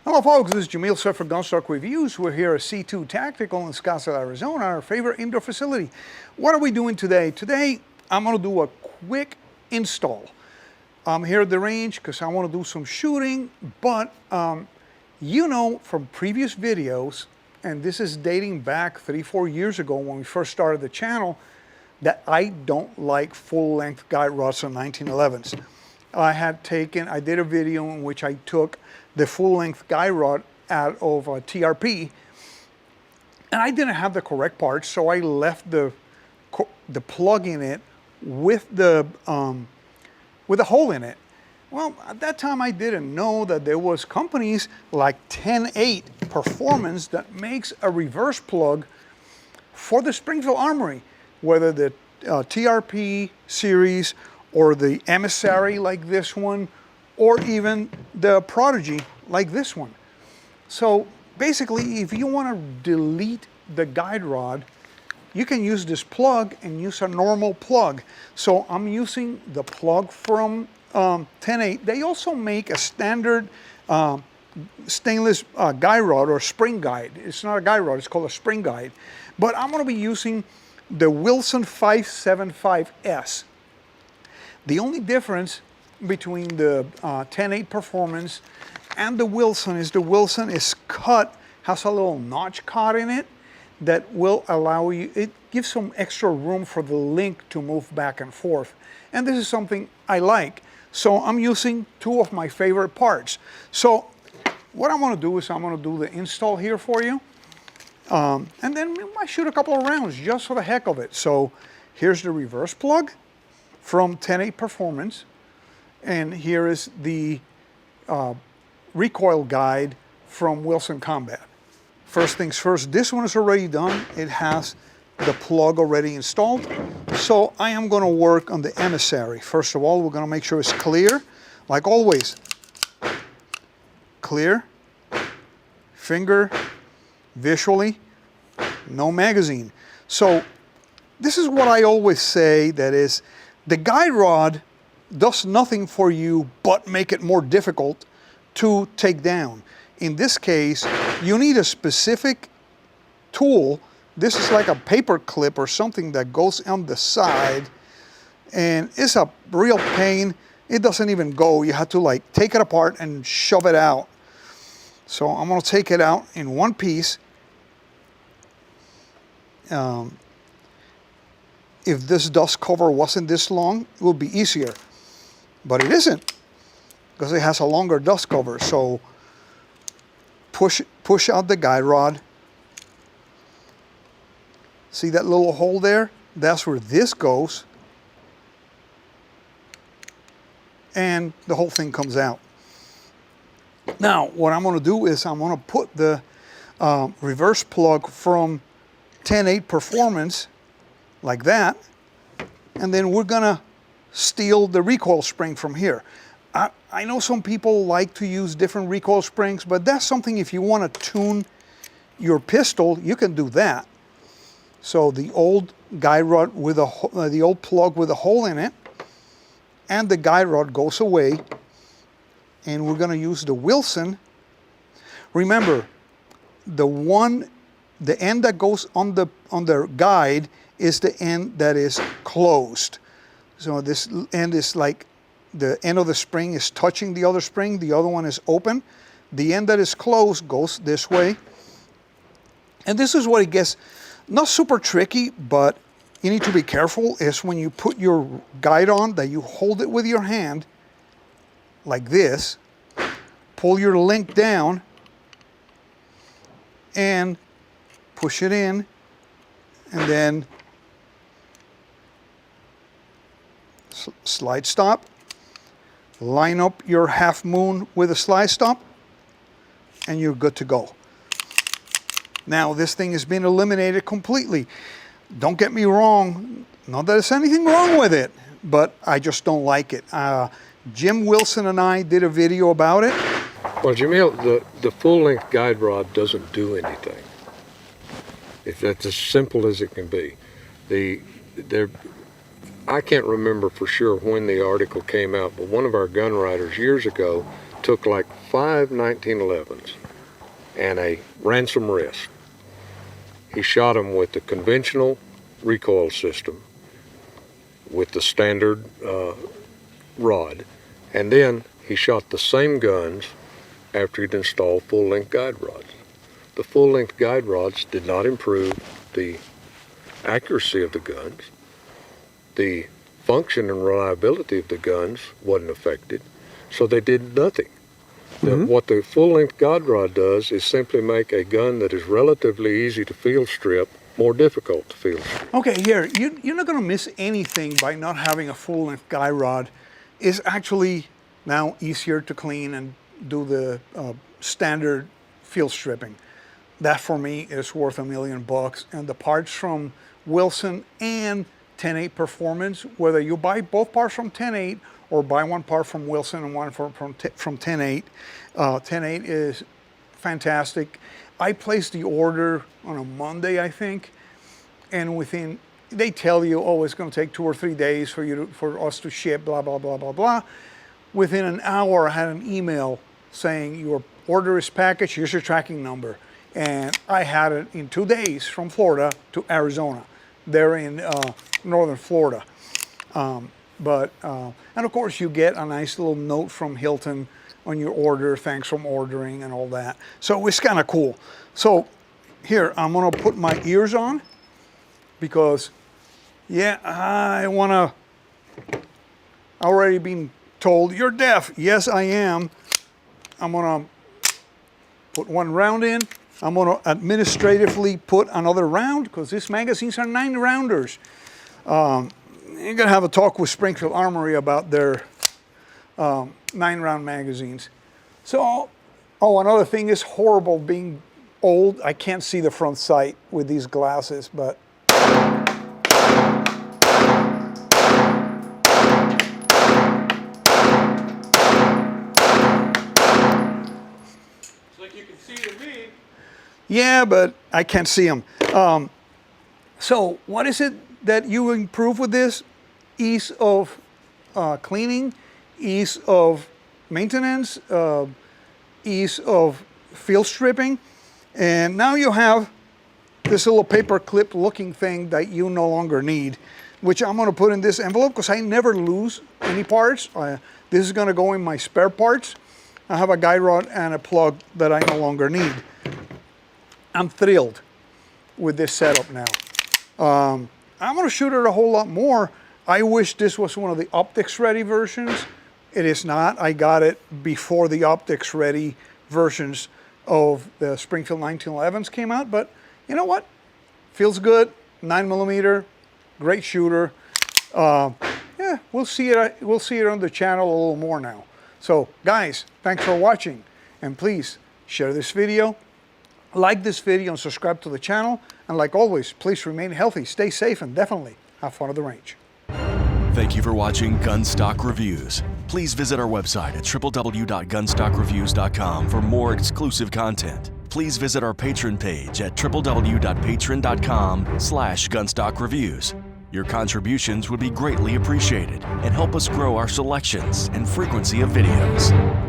Hello folks, this is Yamil Sued for Gunstock Reviews. We're here at C2 Tactical in Scottsdale, Arizona, our favorite indoor facility. What are we doing today? Today, I'm gonna do a quick install. I'm here at the range because I wanna do some shooting, but you know from previous videos, and this is dating back 3-4 years ago when we first started the channel, that I don't like full-length guide rods on 1911s. I did a video in which I took the full-length guide rod out of a TRP, and I didn't have the correct parts, so I left the plug in it with the hole in it. Well, at that time I didn't know that there was companies like 10-8 Performance that makes a reverse plug for the Springfield Armory, whether the TRP series or the Emissary like this one, or even the Prodigy like this one. So basically, if you want to delete the guide rod, you can use this plug and use a normal plug. So I'm using the plug from 10-8. They also make a standard stainless guide rod or spring guide. It's not a guide rod, it's called a spring guide. But I'm going to be using the Wilson 575S. The only difference between the 10-8 Performance and the Wilson is cut, has a little notch cut in it that will allow you, it gives some extra room for the link to move back and forth. And this is something I like. So I'm using two of my favorite parts. So what I'm gonna do is I'm gonna do the install here for you. And then I might shoot a couple of rounds just for the heck of it. So here's the reverse plug from 10-8 Performance. And here is the recoil guide from Wilson Combat. First things first, this one is already done. It has the plug already installed. So I am gonna work on the Emissary. First of all, we're gonna make sure it's clear, like always. Clear, finger, visually, no magazine. So this is what I always say, that is, the guide rod does nothing for you but make it more difficult to take down. In this case, you need a specific tool. This is like a paper clip or something that goes on the side, and it's a real pain. It doesn't even go. You have to like take it apart and shove it out. So I'm gonna take it out in one piece. If this dust cover wasn't this long, it would be easier. But it isn't, because it has a longer dust cover. So push out the guide rod. See that little hole there? That's where this goes. And the whole thing comes out. Now, what I'm gonna do is I'm gonna put the reverse plug from 10-8 Performance like that, and then we're gonna steal the recoil spring from here. I know some people like to use different recoil springs, but that's something, if you want to tune your pistol, you can do that. So the old guide rod with the old plug with a hole in it, and the guide rod goes away, and we're going to use the Wilson. Remember, the end that goes on the guide is the end that is closed. So this end is like the end of the spring is touching the other spring. The other one is open. The end that is closed goes this way. And this is what it gets not super tricky, but you need to be careful, is when you put your guide on, that you hold it with your hand like this, pull your link down, and push it in, and then slide stop, line up your half moon with a slide stop, and you're good to go. Now this thing has been eliminated completely. Don't get me wrong, not that there's anything wrong with it, but I just don't like it. Jim Wilson and I did a video about it. Well, Jamil, the full-length guide rod doesn't do anything. If that's as simple as it can be. I can't remember for sure when the article came out, but one of our gun writers years ago took like 5 1911s and a ransom wrist. He shot them with the conventional recoil system, with the standard rod, and then he shot the same guns after he'd installed full-length guide rods. The full-length guide rods did not improve the accuracy of the guns. The function and reliability of the guns wasn't affected, so they did nothing. What the full-length guide rod does is simply make a gun that is relatively easy to field strip more difficult to field strip. Okay, here, you're not going to miss anything by not having a full-length guide rod. It's actually now easier to clean and do the standard field stripping. That for me is worth $1 million. And the parts from Wilson and 10.8 Performance, whether you buy both parts from 10.8 or buy one part from Wilson and one from 10.8, 10.8 is fantastic. I placed the order on a Monday, I think, and within, they tell you, oh, it's going to take 2 or 3 days for us to ship, blah, blah, blah, blah, blah. Within an hour, I had an email saying your order is packaged, here's your tracking number. And I had it in 2 days from Florida to Arizona. They're in northern Florida. And of course you get a nice little note from Hilton on your order, thanks for ordering and all that. So it's kind of cool. So here, I'm gonna put my ears on because, yeah, I wanna, already been told, you're deaf. Yes, I am. I'm gonna put one round in. I'm gonna administratively put another round because these magazines are 9-rounders. You're gonna have a talk with Springfield Armory about their 9-round magazines. So, oh, another thing is horrible being old. I can't see the front sight with these glasses, but. It's like you can see to me. Yeah, but I can't see them. So what is it that you improve with this? Ease of cleaning, ease of maintenance, ease of field stripping. And now you have this little paper clip looking thing that you no longer need, which I'm gonna put in this envelope because I never lose any parts. This is gonna go in my spare parts. I have a guide rod and a plug that I no longer need. I'm thrilled with this setup now. I'm gonna shoot it a whole lot more. I wish this was one of the optics ready versions. It is not. I got it before the optics ready versions of the Springfield 1911s came out, but you know what? Feels good, 9mm, great shooter. Yeah, we'll see it on the channel a little more now. So guys, thanks for watching, and please share this video, like this video, and subscribe to the channel. And like always, please remain healthy, stay safe, and definitely have fun at the range. Thank you for watching Gunstock Reviews. Please visit our website at www.gunstockreviews.com for more exclusive content. Please visit our Patreon page at www.patreon.com/gunstockreviews. Your contributions would be greatly appreciated and help us grow our selections and frequency of videos.